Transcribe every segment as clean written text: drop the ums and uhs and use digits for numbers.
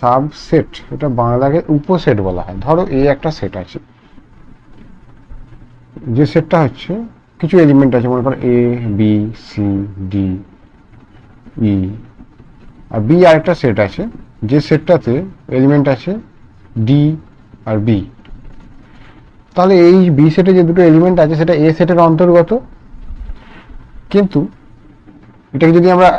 Subset, এটা বাংলাকে উপসেট বলা হয়। ধরো এ একটা সেট আছে, যে সেটটা হচ্ছে কিছু এলিমেন্ট আছে, মনে করো A B C D E, R B আরেকটা সেট আছে, যে সেটটাতে এলিমেন্ট আছে ডি আর বি। তাহলে এই বি সেটে যে দুটো এলিমেন্ট আছে সেটা এ সেটের অন্তর্গত, কিন্তু এটাকে যদি আমরা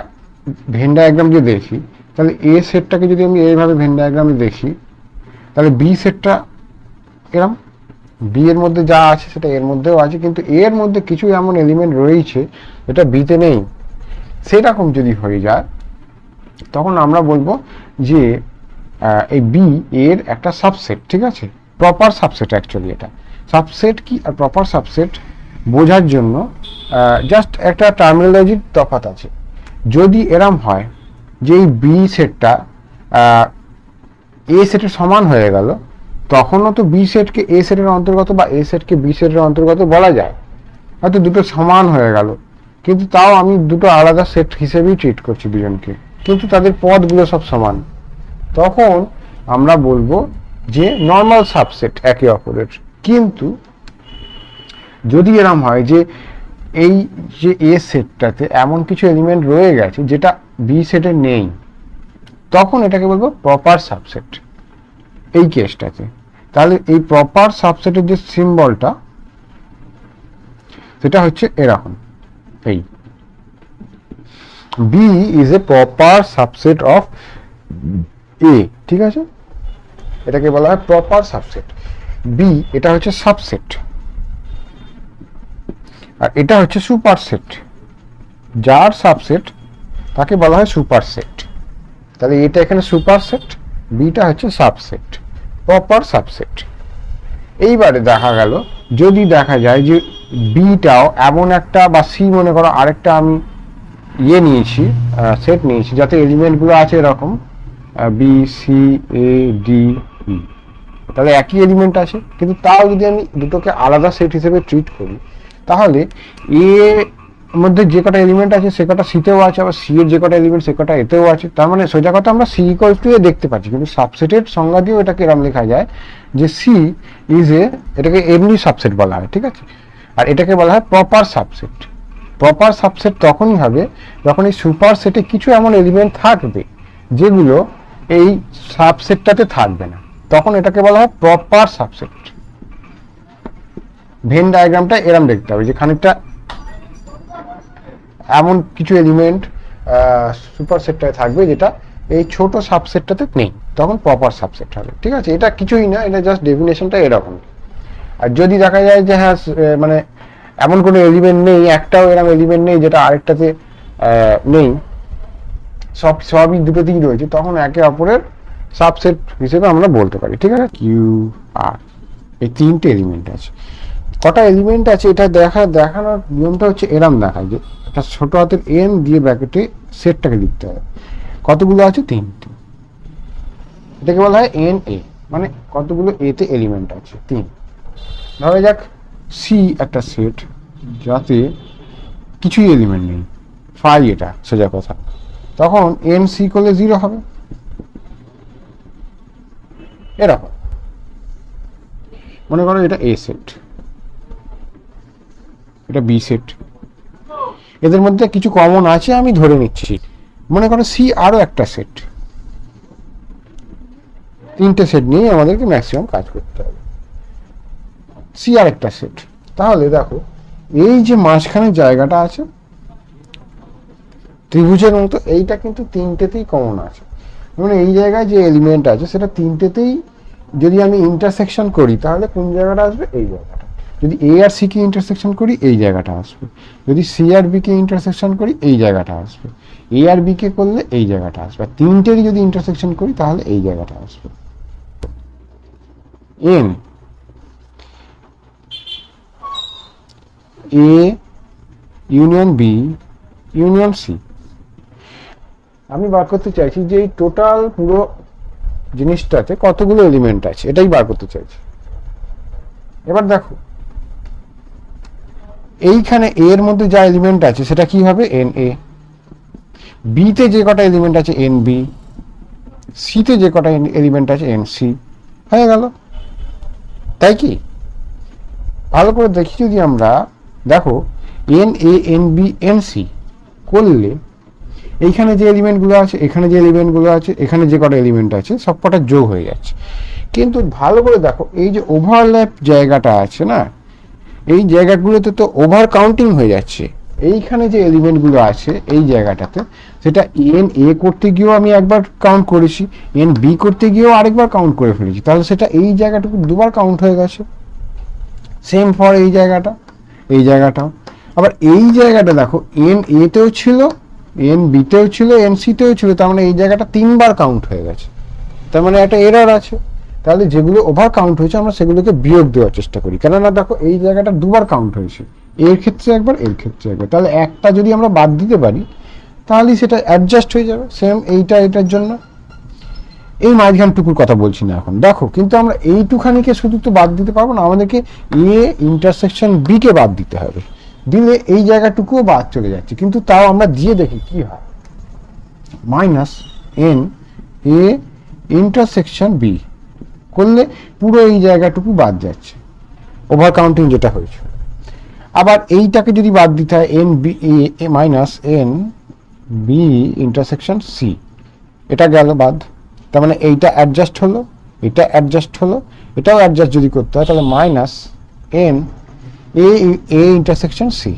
ভেন ডায়াগ্রাম দিয়ে দেখি, তাহলে এ সেটটাকে যদি আমি এইভাবে ভেন ডায়াগ্রামে দেখি, তাহলে বি সেটটা এরম, বি এর মধ্যে যা আছে সেটা এর মধ্যেও আছে, কিন্তু এর মধ্যে কিছু এমন এলিমেন্ট রয়েছে যেটা বিতে নেই। সেরকম যদি হয়ে যায় তখন আমরা বলবো যে এই বি এর একটা সাবসেট, ঠিক আছে, প্রপার সাবসেট। অ্যাকচুয়ালি এটা সাবসেট কি আর প্রপার সাবসেট বোঝার জন্য জাস্ট একটা টার্মিনোলজির তফাৎ আছে। যদি এরম হয় যে এই বি সেটটা এ সেটের সমান হয়ে গেল, তখনও তো বি সেটকে এ সেটের অন্তর্গত বা এ সেটকে বি সেটের অন্তর্গত বলা যায়। হয়তো দুটো সমান হয়ে গেল, কিন্তু তাও আমি দুটো আলাদা সেট হিসেবেই ট্রিট করছি দুজনকে, কিন্তু তাদের পদগুলো সব সমান। তখন আমরা বলবো যে নর্মাল সাবসেট একে অপরের। কিন্তু যদি এরম হয় যে এই যে এ সেটটাতে এমন কিছু এলিমেন্ট রয়ে গেছে যেটা বি সেটে নেই, তখন এটাকে বলবো প্রপার সাবসেট এই কেসটাতে। তাহলে এই প্রপার সাবসেটের যে সিম্বলটা সেটা হচ্ছে এরকম, এই B is a proper subset of A, ঠিক আছে, এটাকে বলা হয় প্রপার সাবসেট। বি এটা হচ্ছে সাবসেট, আর এটা হচ্ছে সুপারসেট। যার সাবসেট তাকে বলা হয় সুপারসেট। তাহলে এটা এখানে সুপারসেট, বিটা হচ্ছে সাবসেট, প্রপার সাবসেট। এইবারে দেখা গেল যদি দেখা যায় যে বিটাও এমন একটা, বা সি মনে করো আরেকটা আমি ইয়ে নিয়েছি, সেট নিয়েছি যাতে এলিমেন্টগুলো আছে এরকম B C A D E, তাহলে একই এলিমেন্ট আছে, কিন্তু তাও যদি আমি দুটোকে আলাদা সেট হিসেবে ট্রিট করি, তাহলে এ মধ্যে যে কটা এলিমেন্ট আছে সে কটা সিতেও আছে, আবার সি এর যে কটা এলিমেন্ট সে কটা এতেও আছে। তার মানে সোজা কথা আমরা সি ইকুয়াল টু এ দেখতে পাচ্ছি, কিন্তু সাবসেটের সংজ্ঞা দিয়েও এটাকে এরকম লেখা যায় যে সি ইজ এ, এটাকে এমনি সাবসেট বলা হয়, ঠিক আছে, আর এটাকে বলা হয় প্রপার সাবসেট। প্রপার সাবসেট তখনই হবে যখন এই সুপার সেটে কিছু এমন এলিমেন্ট থাকবে যেগুলো এই সাবসেটটাতে থাকবে না, তখন এটাকে বলা হয় প্রপার সাবসেট। ভেন ডায়াগ্রামটা এরকম দেখতে হবে যে খানিকটা এমন কিছু এলিমেন্ট সুপার সেটটায় থাকবে যেটা এই ছোট সাবসেটটাতে নেই, তখন প্রপার সাবসেট হবে, ঠিক আছে। এটা কিছুই না, এটা জাস্ট ডেফিনেশনটা এরকম। আর যদি দেখা যায় যে হ্যাঁ মানে এমন কোনো এলিমেন্ট নেই, একটাও এরকম এলিমেন্ট নেই যেটা আরেকটাতে নেই, সবই দুটোতেই রয়েছে, তখন একে অপরের সাবসেট হিসেবে আমরা বলতে পারি, ঠিক আছে। কিউ আর এই তিনটে এলিমেন্ট আছে। কটা এলিমেন্ট আছে এটা দেখানোর নিয়মটা হচ্ছে এরম দেখায় যে একটা ছোট হাতের এন দিয়ে ব্র্যাকেটে সেটটাকে লিখতে হবে। কতগুলো আছে? তিনটে। এটাকে বলা হয় এন এ, মানে কতগুলো এতে এলিমেন্ট আছে? তিন। ধরা যাক সি একটা সেট যাতে কিছুই এলিমেন্ট নেই, ফাই এটা সোজা কথা, তখন এন সি করলে 0 হবে। এরকম মনে করো এটা এ সেট, এটা বি সেট, এদের মধ্যে কিছু কমন আছে আমি ধরে নিচ্ছি। মনে করো সি আরো একটা সেট, তিনটে সেট নিয়ে আমাদেরকে ম্যাক্সিমাম কাজ করতে হবে। সি আর একটা সেট, তাহলে দেখো এই যে মাঝখানে জায়গাটা আছে ত্রিভুজের মতো, এইটা কিন্তু তিনটেতেই কমন আছে। মানে এই জায়গায় যে এলিমেন্ট আছে সেটা তিনটেতেই যদি আমি ইন্টারসেকশন করি তাহলে কোন জায়গাটা আসবে? এই জায়গাটা। যদি এ আর সি কে ইন্টারসেকশন করি এই জায়গাটা আসবে, যদি সি আর বি কে ইন্টারসেকশন করি এই জায়গাটা আসবে, এ আর বি কে করলে এই জায়গাটা আসবে, তিনটেরই যদি ইন্টারসেকশন করি তাহলে এই জায়গাটা আসবে। N A union B union C, আমি বার করতে চাইছি যে এই টোটাল পুরো জিনিসটাতে কতগুলো এলিমেন্ট আছে, এটাই বার করতে চাইছি। এবার দেখো এইখানে এর মধ্যে যা এলিমেন্ট আছে সেটা কি হবে? এন এ। বি তে যে কটা এলিমেন্ট আছে এন বি, সিতে যে কটা এলিমেন্ট আছে এন সি হয়ে গেল, তাই কি? ভালো করে দেখি যদি আমরা, দেখো N A N B N C করলে এইখানে যে এলিমেন্টগুলো আছে, এখানে যে এলিমেন্টগুলো আছে, এখানে যে কটা এলিমেন্ট আছে সব কটা যোগ হয়ে যাচ্ছে। কিন্তু ভালো করে দেখো এই যে ওভারল্যাপ জায়গাটা আছে না, এই জায়গাগুলোতে তো ওভার কাউন্টিং হয়ে যাচ্ছে। এইখানে যে এলিমেন্টগুলো আছে এই জায়গাটাতে, সেটা এন এ করতে গিয়েও আমি একবার কাউন্ট করেছি, এন বি করতে গিয়েও আরেকবার কাউন্ট করে ফেলেছি, তাহলে সেটা এই জায়গাটুকু দুবার কাউন্ট হয়ে গেছে। সেম ফর এই জায়গাটাও। আবার এই জায়গাটা দেখো এন এতেও ছিল, এন বিতেও ছিল, এন সিতেও ছিল, তার মানে এই জায়গাটা তিনবার কাউন্ট হয়ে গেছে, তার মানে একটা এরর আছে। তাহলে যেগুলো ওভার কাউন্ট হয়েছে আমরা সেগুলোকে বিয়োগ দেওয়ার চেষ্টা করি, কেননা দেখো এই জায়গাটা দুবার কাউন্ট হয়েছে, এর ক্ষেত্রে একবার, এর ক্ষেত্রে একবার। তাহলে একটা যদি আমরা বাদ দিতে পারি তাহলে সেটা অ্যাডজাস্ট হয়ে যাবে, সেম এটার জন্য। এই মাঝখানটুকুর কথা বলছি না এখন, দেখো কিন্তু আমরা এইটুখানিকে শুধু তো বাদ দিতে পারবো না, আমাদেরকে এ ইন্টারসেকশন বি কে বাদ দিতে হবে, দিলে এই জায়গাটুকুও বাদ চলে যাচ্ছে। কিন্তু তাও আমরা দিয়ে দেখি কি হয়, minus N A intersection B করলে পুরো এই জায়গাটুকু বাদ যাচ্ছে, ওভার কাউন্টিং যেটা হয়েছে। আবার এইটাকে যদি বাদ দিতে হয় n B A minus n B intersection C, এটা গেল বাদ, তার মানে এইটা অ্যাডজাস্ট হলো, এটা অ্যাডজাস্ট হলো, এটাও অ্যাডজাস্ট যদি করতে হয় তাহলে minus N A intersection C,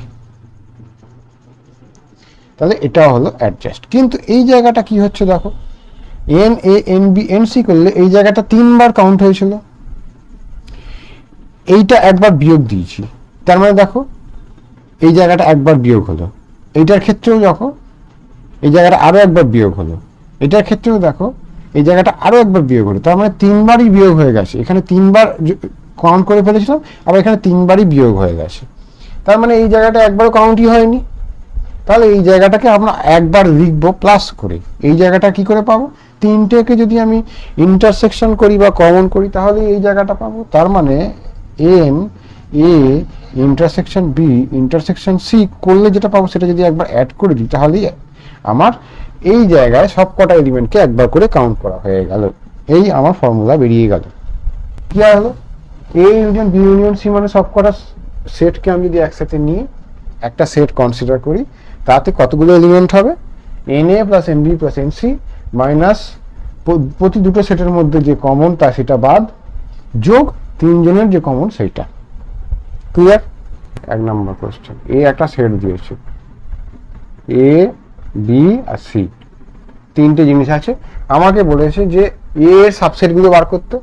তাহলে এটাও হলো অ্যাডজাস্ট। কিন্তু এই জায়গাটা কি হচ্ছে দেখো, N A N B N C করলে এই জায়গাটা তিনবার কাউন্ট হয়েছিল, এইটা একবার বিয়োগ দিয়েছি, তার মানে দেখো এই জায়গাটা একবার বিয়োগ হলো, এইটার ক্ষেত্রেও দেখো এই জায়গাটা আরো একবার বিয়োগ হলো, এটার ক্ষেত্রেও দেখো এই জায়গাটা আরো একবার বিয়োগ হলো, তার মানে তিনবারই বিয়োগ হয়ে গেছে। এখানে তিনবার কাউন্ট করে ফেলেছিলাম, আবার এখানে তিনবারই বিয়োগ হয়ে গেছে, তার মানে এই জায়গাটা একবারও কাউন্টই হয়নি। তাহলে এই জায়গাটাকে আমরা একবার লিখবো প্লাস করে, এই জায়গাটা কি করে পাবো, তিনটেকে যদি আমি ইন্টারসেকশন করি বা কমন করি তাহলে এই জায়গাটা পাবো। তার মানে n A intersection B intersection C করলে যেটা পাবো সেটা যদি একবার অ্যাড করে দিই তাহলেই আমার এই জায়গায় সব কটা এলিমেন্টকে একবার করে কাউন্ট করা হয়ে গেল, এই আমার ফর্মুলা বেরিয়ে গেল। কি হলো, A union B union C মানে সব কটা সেটকে আমি যদি একসাথে নিয়ে একটা সেট কনসিডার করি, তাতে কতগুলো এলিমেন্ট হবে, n A plus n B plus n C minus প্রতি দুটো সেটের মধ্যে যে কমন তা সেটা বাদ, যোগ তিনজনের যে কমন সেইটা। ক্লিয়ার? এক নম্বর কোশ্চেন, এ একটা সেট দিয়েছে, এ বি আর সি তিনটে জিনিস আছে, আমাকে বলেছে যে এ এর সাবসেটগুলো বার করতে,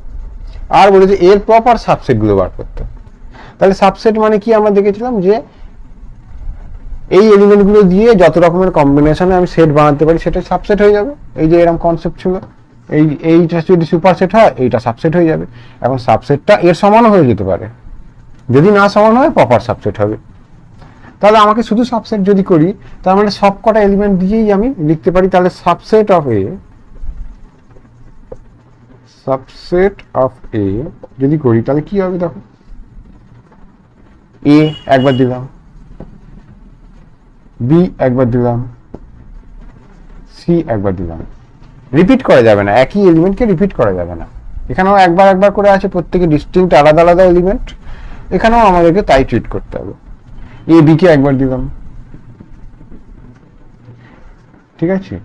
আর বলেছে এর প্রপার সাবসেটগুলো বার করতে। তাহলে সাবসেট মানে কি আমরা দেখেছিলাম যে এই এলিমেন্টগুলো দিয়ে যত রকমের কম্বিনেশনে আমি সেট বানাতে পারি সেটা সাবসেট হয়ে যাবে। এই যে এরকম কনসেপ্ট ছিল, এইটা যদি সুপার সেট হয় এইটা সাবসেট হয়ে যাবে। এখন সাবসেটটা এর সমানও হয়ে যেতে পারে, যদি না সমান হয় প্রপার সাবসেট হবে। তাহলে আমাকে শুধু সাবসেট যদি করি তার মানে সব কটা এলিমেন্ট দিয়েই আমি লিখতে পারি। তাহলে সাবসেট অফ এ যদি করি তাহলে কি হবে দেখো, এ একবার দিলাম, বি একবার দিলাম, সি একবার দিলাম, রিপিট করা যাবে না, একই এলিমেন্টকে রিপিট করা যাবে না। এখানেও একবার একবার করে আছে, প্রত্যেকে ডিস্টিংক্ট আলাদা আলাদা এলিমেন্ট, এখানেও আমাদেরকে তাই ট্রিট করতে হবে। এ বি কে একবার দিলাম, ঠিক আছে,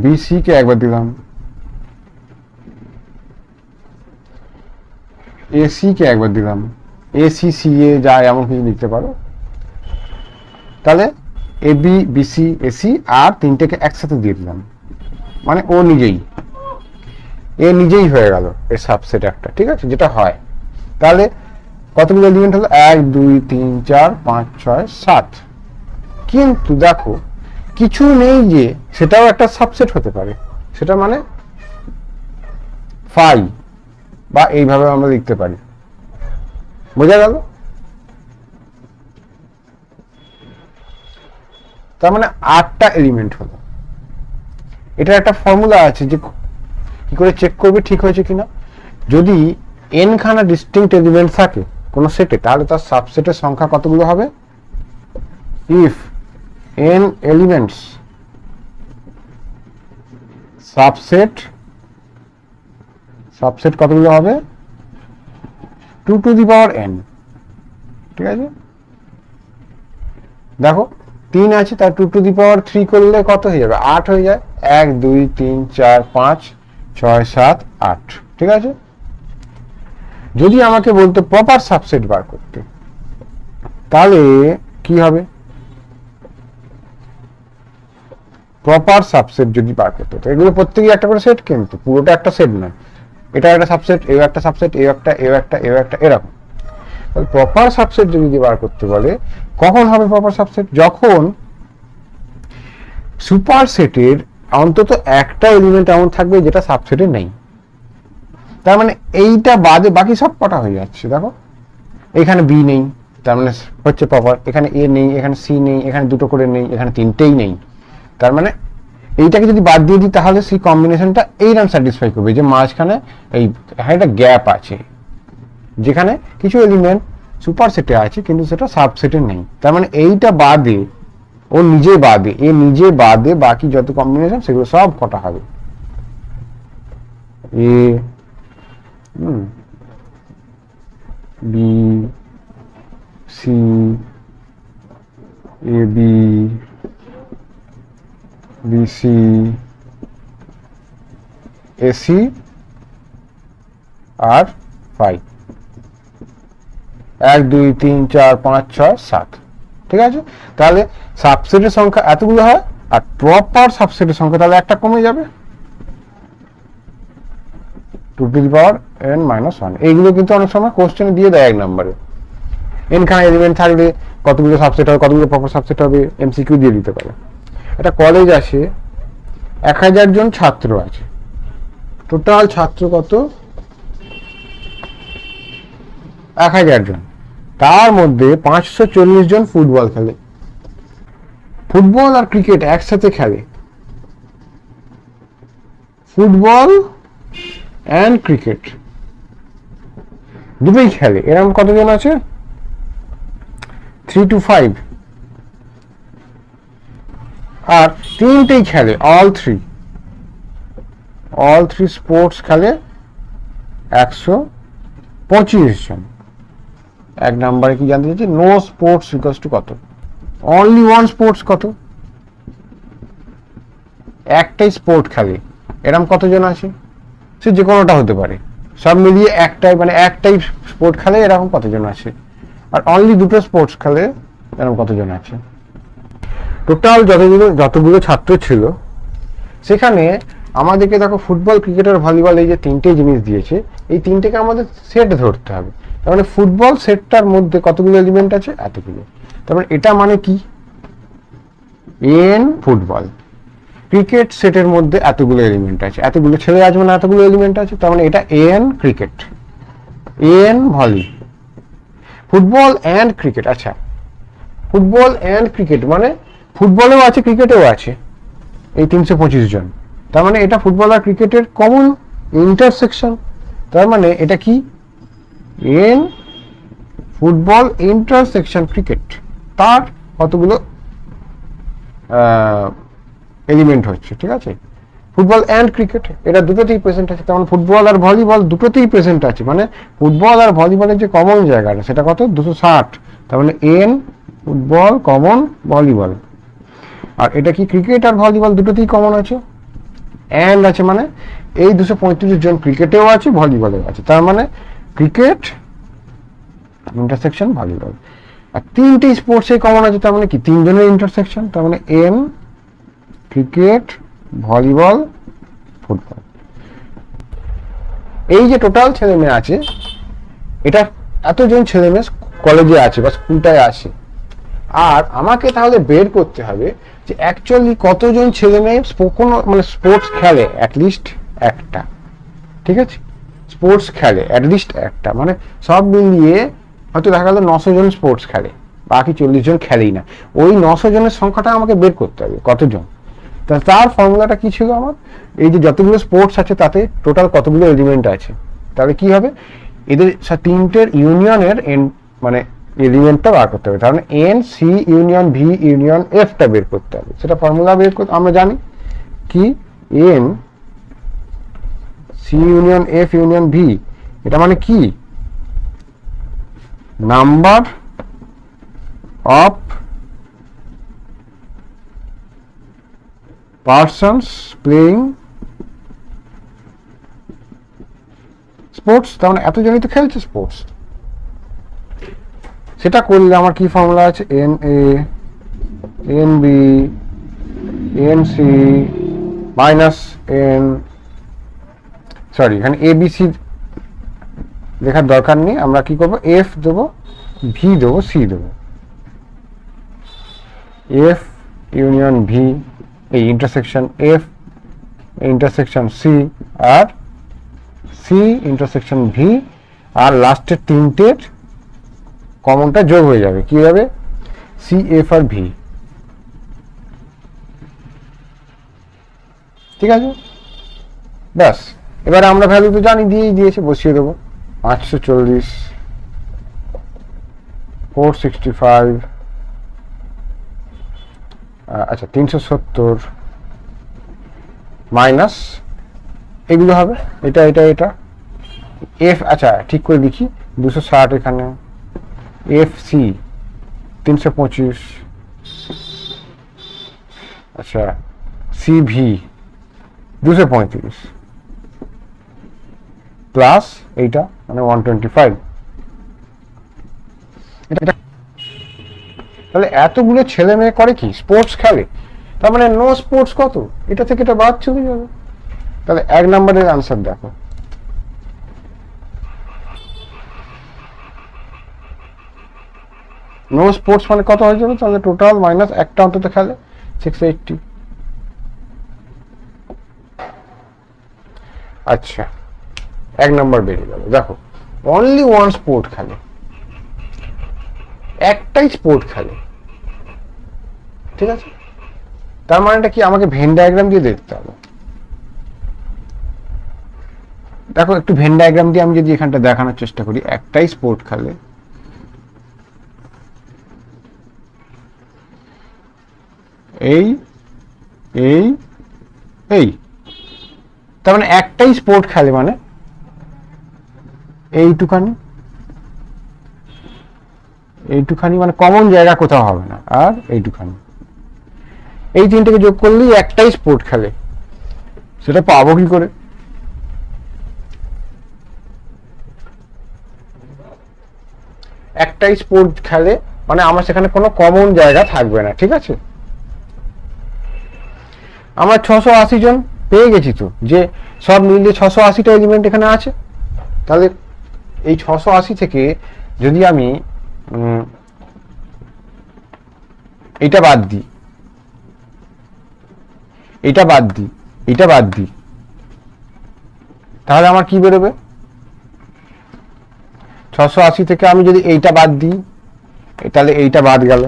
বি সি কে একবার দিলাম, এ সি কে একবার দিলাম, এ সি সি এ যায় এমন কিছু লিখতে পারো। তাহলে A B B C A C আর তিনটেকে একসাথে দিয়ে দিলাম, মানে ও নিজেই হয়ে গেল এর সাবসেট একটা, ঠিক আছে, যেটা হয়। তাহলে কতগুলো এলিমেন্ট হলো, 1 2 3 4 5 6 7। কিন্তু দেখো কিছু নেই যে সেটাও একটা সাবসেট হতে পারে, সেটা মানে ফাই বা এইভাবে আমরা লিখতে পারি। বোঝা গেল? তার মানে 8টা এলিমেন্ট হলো। এটা একটা ফর্মুলা আছে যে কি করে চেক করবে ঠিক হয়েছে কিনা। যদি n খানা ডিস্টিংক্ট এলিমেন্ট থাকে কোন সেটে তাহলে তার সাবসেটের সংখ্যা কতগুলো হবে, ইফ n elements সাবসেট কতগুলো হবে 2 টু দি পাওয়ার n, ঠিক আছে। দেখো 3 আছে, তার 2 টু দি পাওয়ার 3 করলে কত হয়ে যাবে 8 হয়ে যায়। 1 2 3 4 5 6 7 8, ঠিক আছে। যদি আমাকে বলতো প্রপার সাবসেট বার করতে, তাহলে কি হবে? প্রপার সাবসেট যদি বার করতে হতো, এগুলো প্রত্যেকই একটা করে সেট, কিন্তু পুরোটা একটা সেট নয়, এটা একটা সাবসেট, এও একটা সাবসেট, এও একটা এরকম। প্রপার সাবসেট যদি বার করতে বলে, কখন হবে প্রপার সাবসেট? যখন সুপার সেটের অন্তত একটা এলিমেন্ট এমন থাকবে যেটা সাবসেটে নেই। তার মানে এইটা বাদে বাকি সব কটা হয়ে যাচ্ছে। দেখো এখানে বি নেই, তার মানে হচ্ছে প্রপার। এখানে এ নেই, এখানে সি নেই, এখানে দুটো করে নেই, এখানে তিনটেই নেই, তার মানে এইটাকে যদি বাদ দিয়ে দিই তাহলে সেই কম্বিনেশনটা এইরকম স্যাটিসফাই করবে যে মাঝখানে এই একটা গ্যাপ আছে, যেখানে কিছু এলিমেন্ট সুপার সেটে আছে কিন্তু সেটা সাবসেটে নেই। তার মানে এইটা বাদে, ও নিজে বাদে বাকি যত কম্বিনেশন সেগুলো সব কটা হবে A B C, A B, BC, AC আর 5, 1 2 3 4 5 6 7, ঠিক আছে। তাহলে সাবসেটের সংখ্যা এতগুলো হয়, আর প্রপার সাবসেটের সংখ্যা তাহলে একটা কমে যাবে, 2 to the power n minus 1। এইগুলো কিন্তু অনেক সময় কোশ্চেনে দিয়ে দেয় 1 নম্বরে। n খানা এলিমেন্ট থাকলে কতগুলো সাবসেট হবে, কতগুলো প্রপার সাবসেট হবে, এমসিকিউ দিয়ে দিতে পারে। একটা কলেজ আছে, 1000 জন ছাত্র আছে, টোটাল ছাত্র কত 1000 জন, তার মধ্যে 540 জন ফুটবল খেলে। ফুটবল আর ক্রিকেট একসাথে খেলে, ফুটবল এন্ড ক্রিকেট দুটোই খেলে, এরকম কতজন আছে 3 to 5, আর তিনটেই খেলে, অল থ্রি স্পোর্টস খেলে 125 জন। 1 নম্বরে কি জানতে চাইছি, নো স্পোর্টস ইকুয়ালস টু কত, অনলি ওয়ান স্পোর্টস কত, একটাই স্পোর্ট খেলে, এরকম কতজন আছে? সে যে কোনোটা হতে পারে, সব মিলিয়ে একটাই স্পোর্ট খেলে এরকম কতজন আছে? আর অনলি দুটো স্পোর্টস খেলে এরকম কতজন আছে? টোটাল যতগুলো ছাত্র ছিল সেখানে আমাদেরকে দেখো ফুটবল, ক্রিকেট আর ভলিবল এই যে তিনটে জিনিস দিয়েছে, এই তিনটেকে আমাদের সেট ধরতে হবে। তার মানে ফুটবল সেটটার মধ্যে কতগুলো এলিমেন্ট আছে? এতগুলো। তার মানে এটা মানে কি, এন ফুটবল। ক্রিকেট সেটের মধ্যে এতগুলো এলিমেন্ট আছে, এতগুলো ছেলে আছে মানে এতগুলো এলিমেন্ট আছে, তার মানে এটা N cricket, N volley. Football and cricket, আচ্ছা ফুটবল অ্যান্ড ক্রিকেট মানে ফুটবলেও আছে ক্রিকেটেও আছে এই 325 জন, তার মানে এটা ফুটবল আর ক্রিকেটের কমন ইন্টারসেকশন। তার মানে এটা কি, এন ফুটবল ইন্টারসেকশন ক্রিকেট, তার কতগুলো এলিমেন্ট হচ্ছে, ঠিক আছে। ফুটবল অ্যান্ড ক্রিকেট এটা দুটোতেই প্রেজেন্ট আছে, তেমন ফুটবল আর ভলিবল দুটোতেই প্রেজেন্ট আছে, মানে ফুটবল আর ভলিবলের যে কমন জায়গাটা সেটা কত 260, তার মানে এন ফুটবল কমন ভলিবল। আর এটা কি, ক্রিকেট আর ভলিবল দুটোতেই কমন আছে, অ্যান্ড আছে, মানে এই 235 জন ক্রিকেটেও আছে ভলিবলেও আছে, তার মানে ক্রিকেট ইন্টারসেকশন ভলিবল। আর তিনটে স্পোর্টসে কমন আছে, তার মানে কি 3 জনের ইন্টারসেকশন, তার মানে এন ক্রিকেট ভলিবল ফুটবল। এই যে টোটাল ছেলে মেয়ে আছে, এটা এতজন ছেলে মেয়ে কলেজে আছে বা স্কুলটায় আছে, আর আমাকে তাহলে বের করতে হবে যে অ্যাকচুয়ালি কতজন ছেলে মেয়ে মানে স্পোর্টস খেলে অ্যাটলিস্ট একটা, ঠিক আছে, স্পোর্টস খেলে অ্যাটলিস্ট একটা, মানে সব মিলিয়ে হয়তো দেখা গেল 900 জন স্পোর্টস খেলে, বাকি 40 জন খেলেই না। ওই 900 জনের সংখ্যাটা আমাকে বের করতে হবে কতজন। তার ফর্মুলাটা কি ছিল আমার, এই যে যতগুলো স্পোর্টস আছে তাতে টোটাল কতগুলো এলিমেন্ট আছে, তাহলে কি হবে এদের তিনটের ইউনিয়নের মানে এলিমেন্টটা বার করতে হবে, তার মানে n C union V union এফটা বের করতে হবে। সেটা ফর্মুলা বের করতে আমরা জানি কি, n C union F union V, এটা মানে কি, number of persons playing sports, তার মানে এতজনই তো খেলছে স্পোর্টস। সেটা করলে আমার কি ফর্মুলা আছে, n A N B N C minus n, sorry এখানে এ বি সি লেখার দরকার নেই, আমরা কি করবো, এফ দেবো, ভি দেবো, সি দেবো, এফ ইউনিয়ন ভি, এই ইন্টারসেকশন এফ ইন্টারসেকশন সি, আর সি ইন্টারসেকশন ভি, আর লাস্টের তিনটের কমনটা যোগ হয়ে যাবে, কি হবে, সি এফ আর ভি। ঠিক আছে, ব্যাস। এবারে আমরা ভ্যালু তো জানি, দিয়েই দিয়েছে, বসিয়ে দেবো 540, 465, আচ্ছা 370 মাইনাস এগুলো হবে, এটা এটা এটা এফ, আচ্ছা ঠিক করে দেখি, 260 এখানে, এফ সি 325, আচ্ছা সি ভি 235 প্লাস এইটা মানে 125। এটা তাহলে এতগুলো ছেলে মেয়ে করে কি, স্পোর্টস খেলে, তার মানে নো স্পোর্টস কত, এটা থেকে এটা বাদ চলে যাবে। তাহলে 1 নম্বরের আনসার দেখো, নো স্পোর্টস মানে কত হয়ে যাবে, তাহলে টোটাল মাইনাস একটা অন্তত খেলে 680। আচ্ছা 1 নম্বর বেরিয়ে গেল। দেখো অনলি ওয়ান স্পোর্ট খেলে, একটাই স্পোর্ট খেলে, ঠিক আছে, তার মানেটা কি, আমাকে ভেন ডায়াগ্রাম দিয়ে দেখতে হবে। দেখো একটু ভেন ডায়াগ্রাম দিয়ে আমি যদি এখানটা দেখানোর চেষ্টা করি, একটাই স্পোর্ট খেলে, এই এই এই, তার মানে একটাই স্পোর্ট খেলে মানে এইটুখানি এইটুখানি, মানে কমন জায়গা কোথাও হবে না, আর এইটুখানি, এই তিনটাকে যোগ করলেই একটাই স্পোর্ট খেলে, সেটা পাবো কি করে, একটাই স্পোর্ট খেলে মানে আমার সেখানে কোনো কমন জায়গা থাকবে না, ঠিক আছে। আমরা 680 জন পেয়ে গেছি তো, যে সব মিলিয়ে 680টা এলিমেন্ট এখানে আছে। তাহলে এই 680 থেকে যদি আমি এটা বাদ দিই, এটা বাদ দিই, এটা বাদ দিই, তাহলে আমার কি বেরোবে, 680 থেকে আমি যদি এইটা বাদ দিই, তাহলে এইটা বাদ গেল,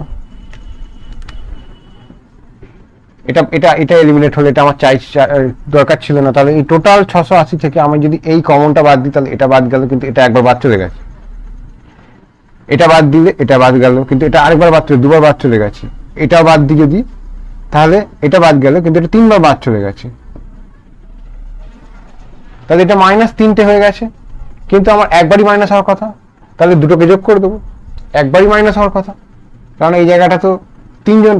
এটা এটা এটা এলিমিনেট হলো, এটা আমার দরকার ছিল না। তাহলে এই টোটাল 680 থেকে আমি যদি এই কমনটা বাদ দিই, তাহলে এটা বাদ গেল, কিন্তু এটা একবার বাদ চলে গেছে, এটা বাদ দিলে এটা বাদ গেল, কিন্তু এটা আরেকবার বাদ চলে, দুবার বাদ চলে গেছে, এটাও বাদ দিই যদি, তাহলে এটা বাদ গেল, কিন্তু এটা 3বার বাদ চলে গেছে, তাহলে এটা -3টে হয়ে গেছে, কিন্তু আমার একবারই মাইনাস হওয়ার কথা, তাহলে দুটোকে যোগ করে দেবো, একবারই মাইনাস হওয়ার কথা, কারণ এই জায়গাটা তো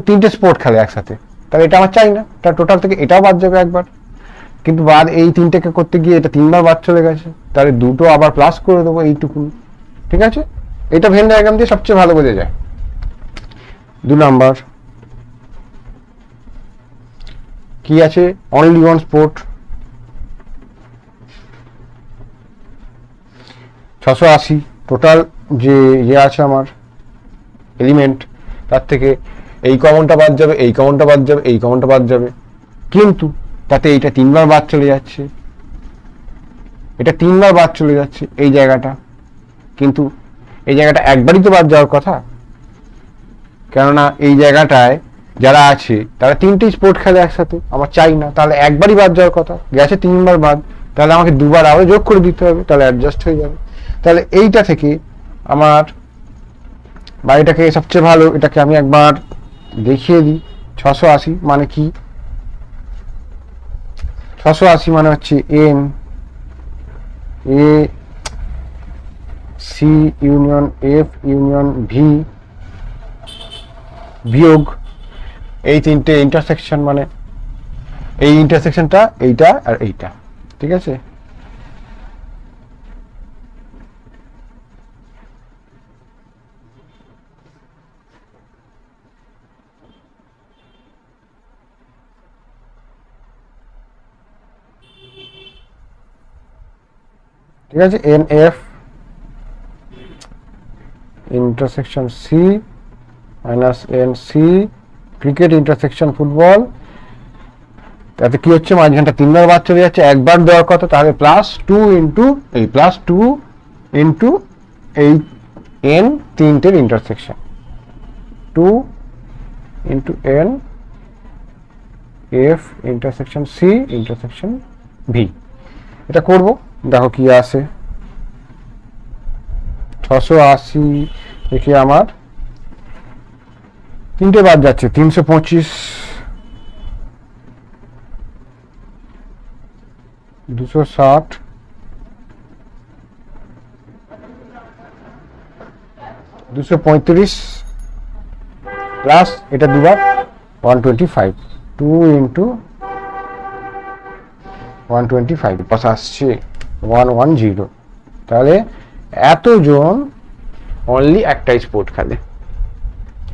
তিনটে স্পোর্ট খেলে একসাথে, তাহলে এটা আমার চাই না, তার টোটাল থেকে এটাও বাদ যাবে একবার, কিন্তু বাদ এই তিনটেকে করতে গিয়ে এটা 3বার বাদ চলে গেছে, তাহলে দুটো আবার প্লাস করে দেবো এইটুকু, ঠিক আছে। এটা ভেন ডায়াগ্রাম দিয়ে সবচেয়ে ভালো বোঝা যায়। 2 নাম্বার কি আছে, অনলি ওয়ান স্পোর্ট, 680 টোটাল যে ইয়ে আছে আমার এলিমেন্ট, তার থেকে এই কমনটা বাদ যাবে, এই কমনটা বাদ যাবে, এই কমনটা বাদ যাবে, কিন্তু তাতে এইটা 3বার বাদ চলে যাচ্ছে, এটা 3বার বাদ চলে যাচ্ছে এই জায়গাটা, কিন্তু এই জায়গাটা একবারই তো বাদ যাওয়ার কথা, কেননা এই জায়গাটায় যারা আছে তারা 3টেই স্পোর্ট খেলে একসাথে, আমার চাই না, তাহলে একবারই বাদ যাওয়ার কথা, গেছে 3বার বাদ, তাহলে আমাকে 2বার আরো যোগ করে দিতে হবে, তাহলে অ্যাডজাস্ট হয়ে যাবে। তাহলে এইটা থেকে আমার, বা এটাকে সবচেয়ে ভালো, এটাকে আমি একবার দেখিয়ে দিই, 680 মানে কি, 680 মানে হচ্ছে n A C union F union V বিয়োগ এই তিনটে ইন্টারসেকশন, মানে এই ইন্টারসেকশনটা এইটা আর এইটা, ঠিক আছে। ঠিক আছে, n F intersection C minus n C cricket intersection football, তাতে কি হচ্ছে মাঝখানটা তিনবার বাদ চলে যাচ্ছে, একবার দেওয়ার কথা, তাহলে +2 ইন্টু এই +2 ইন্টু এই এন তিনটের intersection, 2 into n F intersection C intersection V. এটা করব, দেখো কি আসে। 680 থেকে আমার তিনটে বাদ যাচ্ছে, 325, 260, 235 প্লাস এটা দুবার 125, 2 ইন্টু 125 পাস আসছে 110। তাহলে এতজন অনলি একটাই স্পোর্ট খেলে,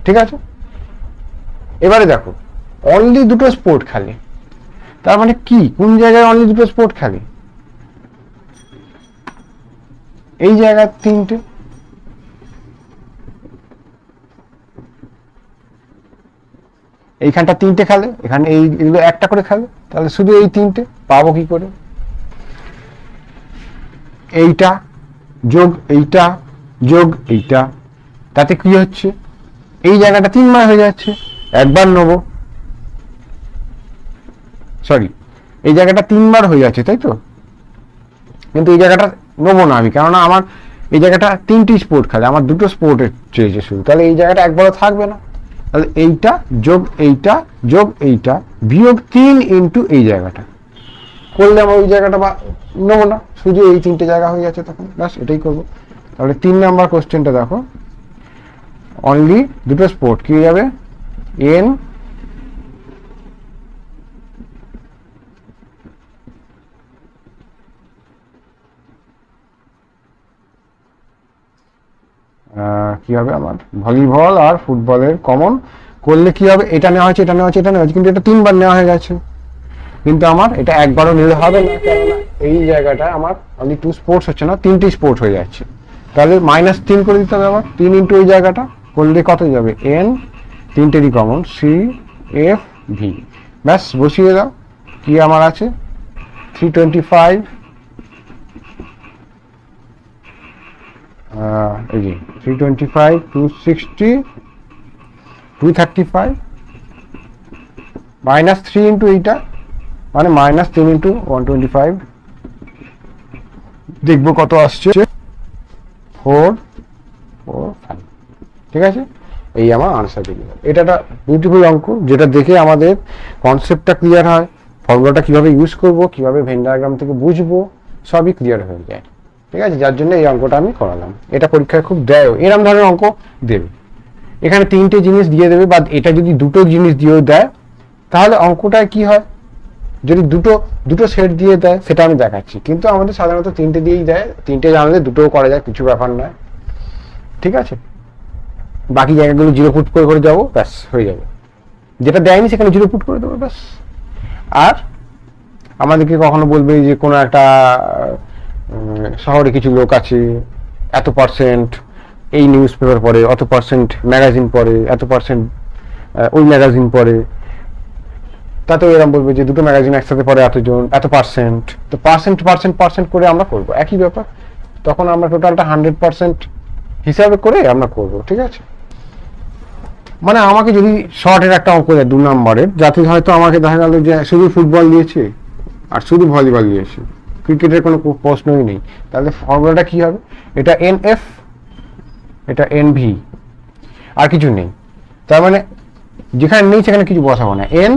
ঠিক আছে। এবারে দেখো অনলি দুটো স্পোর্ট খেলে, তার মানে কি, কোন জায়গায় অনলি দুটো স্পোর্ট খেলে, এই জায়গায় তিনটে, এইখানটা তিনটে খেলে, এখানে এইগুলো একটা করে খেলে, তাহলে শুধু এই তিনটে পাবো কি করে, এইটা যোগ এইটা যোগ এইটা, তাতে কি হচ্ছে এই জায়গাটা 3 বার হয়ে যাচ্ছে, একবার নেবো, সরি এই জায়গাটা 3 বার হয়ে যাচ্ছে, তাই তো, কিন্তু এই জায়গাটা নেবো না আমি, কেননা আমার এই জায়গাটা 3টি স্পোর্ট খেলে, আমার দুটো স্পোর্টের চেয়েছে শুধু, তাহলে এই জায়গাটা একবারও থাকবে না, তাহলে এইটা যোগ এইটা যোগ এইটা বিয়োগ 3 ইন্টু এই জায়গাটা করলে আমার ওই জায়গাটা নেবো না, শুধু এই তিনটে জায়গা হয়ে যাচ্ছে, তখন ব্যাস এটাই করবো। তাহলে 3 নাম্বার কোশ্চেনটা দেখো, অনলি দুটো স্পোর্ট কি হয়ে যাবে, এন কি হবে আমার ভলিবল আর ফুটবলের কমন করলে কি হবে, এটা নেওয়া হয়েছে এটা নেওয়া হয়েছে এটা নেওয়া হয়েছে, কিন্তু এটা 3 বার নেওয়া হয়ে গেছে, কিন্তু আমার এটা একবারও নিলে হবে না, কেননা এই জায়গাটা আমার অনলি 2 স্পোর্টস হচ্ছে না, 3টি স্পোর্ট হয়ে যাচ্ছে, তাহলে -3 করে দিতে হবে আমার, 3 ইন্টু এই জায়গাটা করলে কত যাবে, এন তিনটেরই কমন সি এফ ভি, ব্যাস বসিয়ে দাও, কি আমার আছে 325, এই যে 325, 260, 235 -3 ইন্টু এইটা, মানে -3 ইন্টু 125, দেখবো কত আসছে, 4, 4, 5, ঠিক আছে। এই আমার আনসার বেরিয়ে গেল। এটা একটা বিউটিফুল অঙ্ক, যেটা দেখে আমাদের কনসেপ্টটা ক্লিয়ার হয়, ফর্মুলাটা কিভাবে ইউজ করব, কিভাবে ভেন ডায়াগ্রাম থেকে বুঝবো, সবই ক্লিয়ার হয়ে যায়, ঠিক আছে। যার জন্য এই অঙ্কটা আমি করালাম, এটা পরীক্ষায় খুব দেয়, এরকম ধরনের অঙ্ক দেবে, এখানে 3টে জিনিস দিয়ে দেবে, বা এটা যদি দুটো জিনিস দিয়েও দেয়, তাহলে অঙ্কটায় কি হয়, যদি দুটো সেট দিয়ে দেয় সেটা আমি দেখাচ্ছি, কিন্তু আমাদের সাধারণত 3টে দিয়েই দেয়, 3টে জানলে দুটোও করা যায়, কিছু ব্যাপার নয়, ঠিক আছে। বাকি জায়গাগুলো 0 পুট করে করে যাবো, ব্যাস হয়ে যাবে, যেটা দেয়নি সেখানে 0 পুট করে দেবো, ব্যাস। আর আমাদেরকে কখনো বলবে যে কোনো একটা শহরে কিছু লোক আছে, এত % এই নিউজ পেপার পড়ে, অত % ম্যাগাজিন পড়ে, এত % ওই ম্যাগাজিন পড়ে, তাতেও এরকম বলবে যে দুটো ম্যাগাজিন একসাথে পড়ে এতজন, এত %, তো পার্সেন্ট করে আমরা করব, একই ব্যাপার, তখন আমরা টোটালটা 100% হিসাবে করে আমরা করব, ঠিক আছে। মানে আমাকে যদি শর্টের একটা অঙ্ক দেয় 2 নম্বরের, যাতে হয়তো আমাকে দেখা গেল যে শুধু ফুটবল দিয়েছে আর শুধু ভলিবল দিয়েছে, ক্রিকেটের কোনো প্রশ্নই নেই, তাহলে ফর্মুলাটা কি হবে, এটা এনএফ, এটা এনভি, আর কিছু নেই, তার মানে যেখানে নেই সেখানে কিছু বসাবো না, এন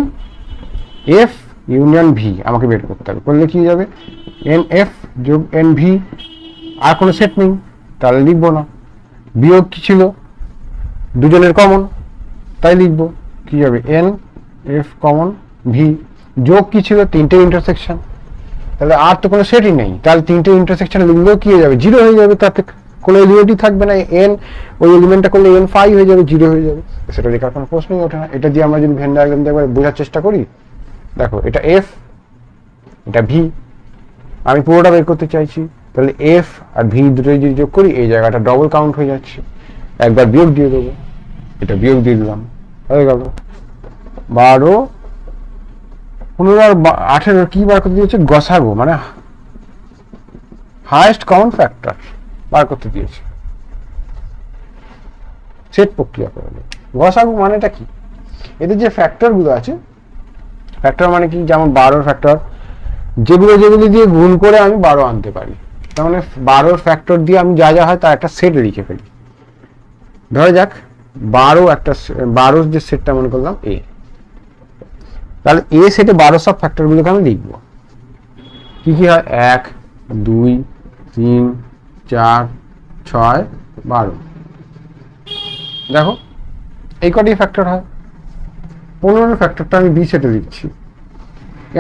এফ ইউনিয়ন ভি আমাকে বের করতে হবে। করলে কি যাবে, এন এফ যোগ এন ভি, আর কোনো সেট নেই তাহলে লিখবো না। বিয়োগ কি ছিল, দুজনের কমন, তাই লিখবো কি যাবে এন এফ কমন ভি। যোগ কি ছিল, তিনটে ইন্টারসেকশন, তাহলে আর তো কোনো সেটই নেই, তাহলে তিনটে ইন্টারসেকশন লিখলেও কি হয়ে যাবে, জিরো হয়ে যাবে, তাতে কোনো এলিমেন্টই থাকবে না। এন ওই এলিমেন্টটা করলে এন ফাই হয়ে যাবে, জিরো হয়ে যাবে, সেটা লেখার কোনো প্রশ্নই ওঠে না। এটা দিয়ে আমরা যদি ভেন ডায়াগ্রাম দিয়ে বোঝার চেষ্টা করি, দেখো এটা এফ, এটা ভি, আমি পুরোটা বের করতে চাইছি, তাহলে এফ আর ভি দুটোই যদি যোগ করি এই জায়গাটা ডবল কাউন্ট হয়ে যাচ্ছে, একবার বিয়োগ দিয়ে দেবো, এটা বিয়োগ দিয়ে দিলাম, হয়ে গেল 12 15 আর 18 কি বার করতে দিয়েছে, গসাগু মানে হাইয়েস্ট কমন ফ্যাক্টর বার করতে দিয়েছে সেট প্রক্রিয়া করলে। গসাগু মানেটা কি, এদের যে ফ্যাক্টর গুলো আছে, ফ্যাক্টর মানে কি, যেমন 12 ফ্যাক্টর যেগুলো দিয়ে গুণ করে আমি 12 আনতে পারি, তার মানে 12 ফ্যাক্টর দিয়ে আমি যা যা হয় তার একটা সেট লিখে ফেলি। ধরা যাক 12 যে সেটটা মনে করলাম এ, তাহলে এ সেটে 12 সব ফ্যাক্টর গুলোকে আমি লিখবো। কি কি হয়, 1 2 3 4 6 12, দেখো এই কটি ফ্যাক্টর হয়। 15 ফ্যাক্টরটা আমি বি সেটে লিখছি।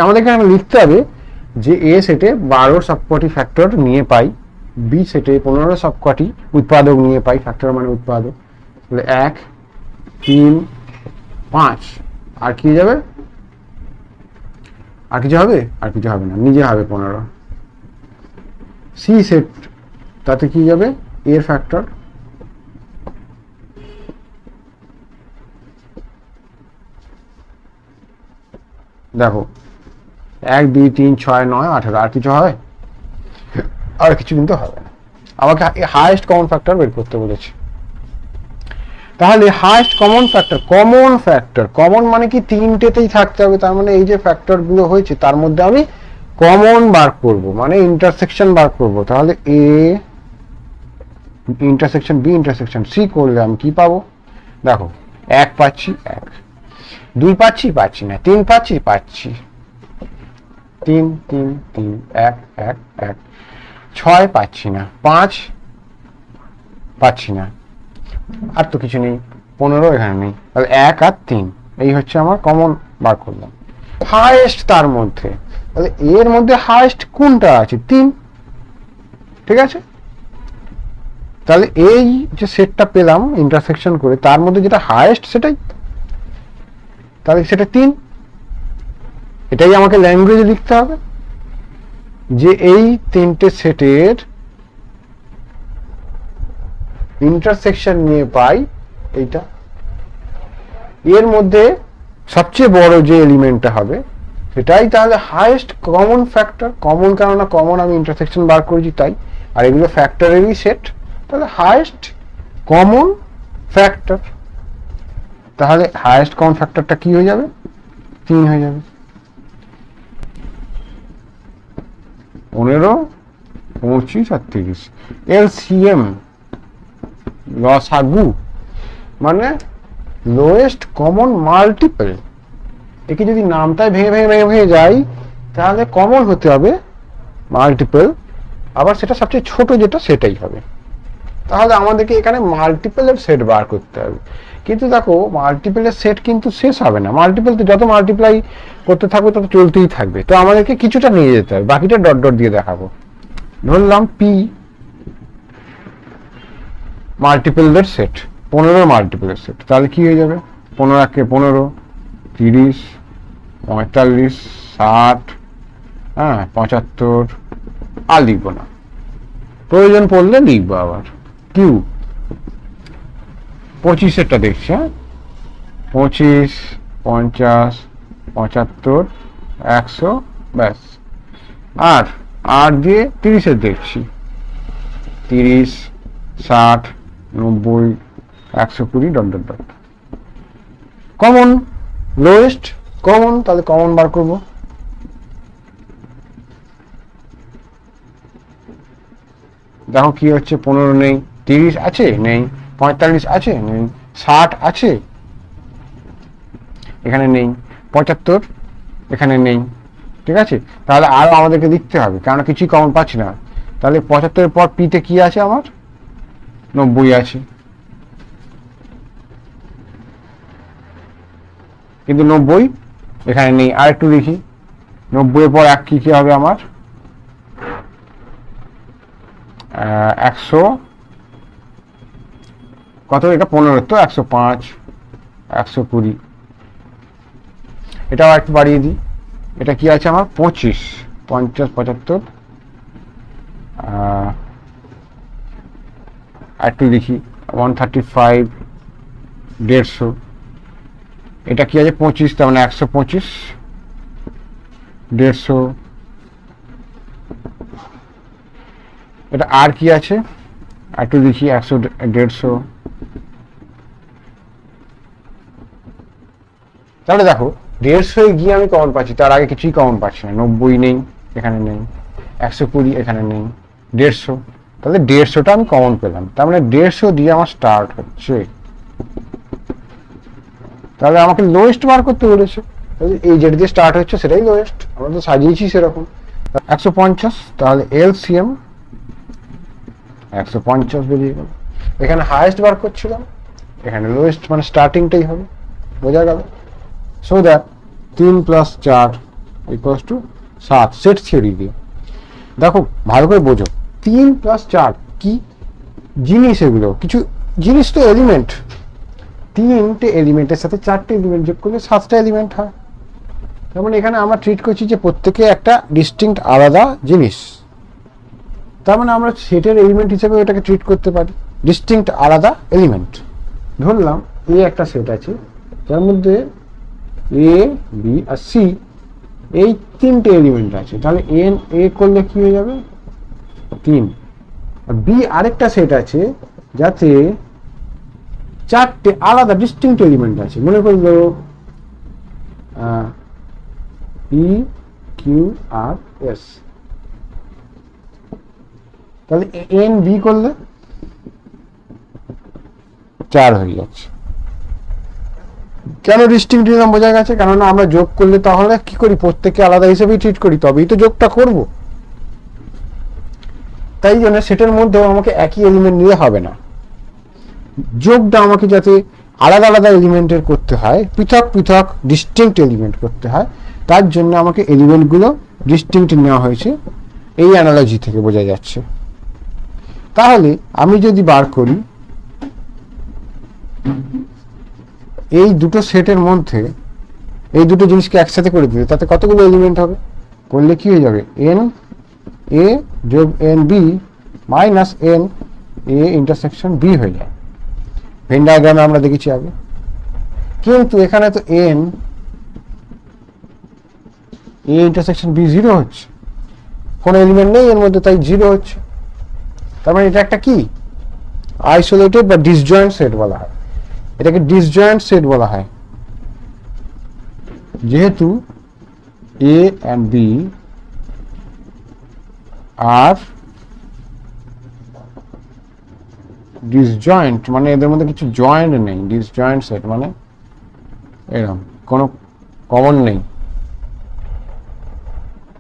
আমাদেরকে লিখতে হবে যে এ সেটে 12 সবকটি ফ্যাক্টর নিয়ে পাই, বি সেটে 15 সবকটি উৎপাদক নিয়ে পাই, ফ্যাক্টর মানে উৎপাদক, তাহলে 1 3 5, আর কি যাবে, আর কিছু হবে, আর কিছু হবে না, নিজে হবে 15। সি সেট তাতে কি যাবে, এর ফ্যাক্টর, দেখো 1 2 3 6 9 18, আর কিছু হয়, আর কিছু কিন্তু হবে না। আমাকে হাইয়েস্ট কমন ফ্যাক্টর বের করতে বলেছে, তাহলে হাইয়েস্ট কমন ফ্যাক্টর কমন মানে কি, তিনটেতেই থাকতে হবে, তার মানে এই যে ফ্যাক্টর গুলো হয়েছে তার মধ্যে আমি কমন বার করব, মানে ইন্টারসেকশন বার করব। তাহলে A intersection B intersection C করলে আমি কি পাবো, দেখো 1 পাচ্ছি, 1 2 পাচ্ছি না, 3 পাচ্ছি 3 3 3 1 1 1, 6 পাচ্ছি না, 5 পাচ্ছি না, আর তো কিছু নেই, 15 এখানে নেই, তাহলে 1 আর 3 এই হচ্ছে আমার কমন বার করলাম। হাইয়েস্ট তার মধ্যে, তাহলে এর মধ্যে হাইয়েস্ট কোনটা আছে, 3, ঠিক আছে। তাহলে এই যে সেটটা পেলাম ইন্টারসেকশন করে, তার মধ্যে যেটা হাইয়েস্ট সেটাই, তাহলে সেটা 3। এটাই আমাকে ল্যাঙ্গুয়েজে লিখতে হবে যে এই তিনটে সেটের ইন্টারসেকশন নিয়ে পাই এইটা, এর মধ্যে সবচেয়ে বড় যে এলিমেন্টটা হবে সেটাই তাহলে হাইয়েস্ট কমন ফ্যাক্টর, কমন কেননা কমন আমি ইন্টারসেকশন বার করেছি তাই, আর এগুলো ফ্যাক্টরেরই সেট, তাহলে হাইয়েস্ট কমন ফ্যাক্টর, তাহলে হাইয়েস্ট কমন ফ্যাক্টরটা কি হয়ে যাবে, 3 হয়ে যাবে। 15 25 আর 30 এলসিএম লসাগু মানে লোয়েস্ট কমন মাল্টিপল। একে যদি নামটাই ভেঙে যাই তাহলে কমন হতে হবে মাল্টিপল, আবার সেটা সবচেয়ে ছোট যেটা সেটাই হবে। তাহলে আমাদেরকে এখানে মাল্টিপলের সেট বার করতে হবে, কিন্তু দেখো মাল্টিপলের সেট কিন্তু শেষ হবে না, মাল্টিপল তো যত মাল্টিপ্লাই করতে থাকবে তত চলতেই থাকবে, তো আমাদেরকে কিছুটা নিয়ে যেতে হবে, বাকিটা ডট ডট দিয়ে দেখাবো। ধরলাম পি মাল্টিপলের সেট, 15 মাল্টিপলের সেট, তাহলে কি হয়ে যাবে, 15 কে 15 30 45 60 75, আর লিখবো না, প্রয়োজন পড়লে লিখবো আবার। কিউ 25-এরটা দেখছি, 25 50 75 100, ব্যাস। আর দিয়ে 30-এর দেখছি, 30 60 90 120 dot dot dot. Common lowest common, তাহলে কমন বার করবো। দেখো কি হচ্ছে, 15 নেই, 30 আছে নেই, 45 আছে নেই, 60 আছে এখানে নেই, 75 এখানে নেই, ঠিক আছে, তাহলে আরো আমাদেরকে লিখতে হবে, কারণ কিছুই কমন পাচ্ছি না। তাহলে 75 এর পর পিতে কি আছে আমার, 90 আছে, কিন্তু 90 এখানে নেই। আর একটু দেখি 90 এর পর এক কি কি হবে আমার, 100 কত, এটা 15, তো 105, 120, এটাও একটু বাড়িয়ে দিই। এটা কি আছে আমার 25, 50, 75, একটু দেখি 135, 150, এটা কি আছে 25, তার মানে 125, 150, এটা আর কি আছে একটু দেখি 100, 150। তাহলে দেখো 150 গিয়ে আমি কমন পাচ্ছি, তার আগে কিছুই কমন পাচ্ছি না। 90 নেই, এখানে নেই, 120 এখানে নেই, 150, তাহলে 150টা আমি কমন পেলাম। তার মানে 150 দিয়ে আমার স্টার্ট হচ্ছে, তাহলে আমাকে লোয়েস্ট বার করতে বলেছে। এই যেটা দিয়ে স্টার্ট হচ্ছে সেটাই লোয়েস্ট, আমরা তো সাজিয়েছি সেরকম। 150, তাহলে এলসিএম 150 বেরিয়ে গেল। এখানে হাইয়েস্ট বার করছিলাম, এখানে লোয়েস্ট, মানে স্টার্টিংটাই হবে, বোঝা গেল। সো দ্যাট 3 + 4 = 7, সেট থিওরি দিয়ে। দেখো ভালো করে বোঝো, 3 + 4 কি জিনিস, এগুলো কিছু জিনিস তো এলিমেন্ট। 3টে এলিমেন্টের সাথে 4টে এলিমেন্ট যোগ করলে 7টা এলিমেন্ট হয়। তার মানে এখানে আমরা ট্রিট করছি যে প্রত্যেকে একটা ডিস্টিংক্ট আলাদা জিনিস। তার মানে আমরা সেটের এলিমেন্ট হিসেবে এটাকে ট্রিট করতে পারি, ডিস্টিংক্ট আলাদা এলিমেন্ট। ধরলাম এ একটা সেট আছে যার মধ্যে এ, বি আর সি এই 3টে এলিমেন্ট আছে, তাহলে এ করলে কি হয়ে যাবে 3। আর বি আরেকটা সেট আছে যাতে 4টে আলাদা ডিস্টিংক্ট এলিমেন্ট আছে, মনে করলো পি, কিউ আর এস, তাহলে এন বি করলে 4 হয়ে যাচ্ছে। কেন ডিস্টিংক্ট নিলাম বোঝা গেছে, কেননা আমরা যোগ করলে তাহলে কি করি, প্রত্যেককে আলাদা হিসেবেই ট্রিট করি, তবেই তো যোগটা করব। তাই জন্য সেটের মধ্যেও আমাকে একই এলিমেন্ট নিলে হবে না, যোগটা আমাকে যাতে আলাদা আলাদা এলিমেন্টের করতে হয়, পৃথক পৃথক ডিস্টিংক্ট এলিমেন্ট করতে হয়, তার জন্য আমাকে এলিমেন্টগুলো ডিস্টিংক্ট নেওয়া হয়েছে, এই অ্যানালজি থেকে বোঝা যাচ্ছে। তাহলে আমি যদি বার করি এই দুটো সেটের মধ্যে এই দুটো জিনিসকে একসাথে করে দিলে তাতে কতগুলো এলিমেন্ট হবে, করলে কি হয়ে যাবে এন এ যোগ n B minus N A intersection B হয়ে যায়। ভেন ডায়াগ্রামে আমরা দেখেছি আগে। কিন্তু এখানে তো এন এ ইন্টারসেকশন বি 0 হচ্ছে, কোনো এলিমেন্ট নেই এর মধ্যে, তাই 0 হচ্ছে। তার মানে এটা একটা কি আইসোলেটেড বা ডিসজয়েন্ট সেট বলা হয়, এটাকে ডিসজয়েন্ট সেট বলা হয়, যেহেতু এ এন্ড বি আর ডিসজয়েন্ট, মানে এদের মধ্যে কিছু জয়েন্ট নেই, ডিসজয়েন্ট সেট মানে এরকম কোনো কমন নেই।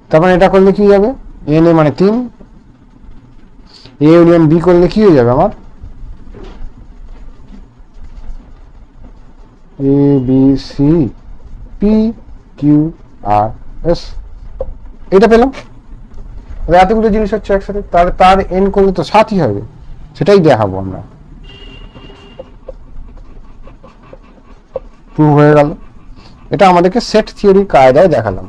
তার মানে এটা করলে কি যাবে, এন এ মানে 3, এ ইউনিয়ন বি করলে কি হয়ে যাবে আমার A B C P Q R S, এটা পেলাম। এতগুলো জিনিস হচ্ছে একসাথে, তার এন করলে তো 7ই হবে, সেটাই দেখাবো আমরা। প্রুভ হয়ে গেল, এটা আমাদেরকে সেট থিওরির কায়দায় দেখালাম।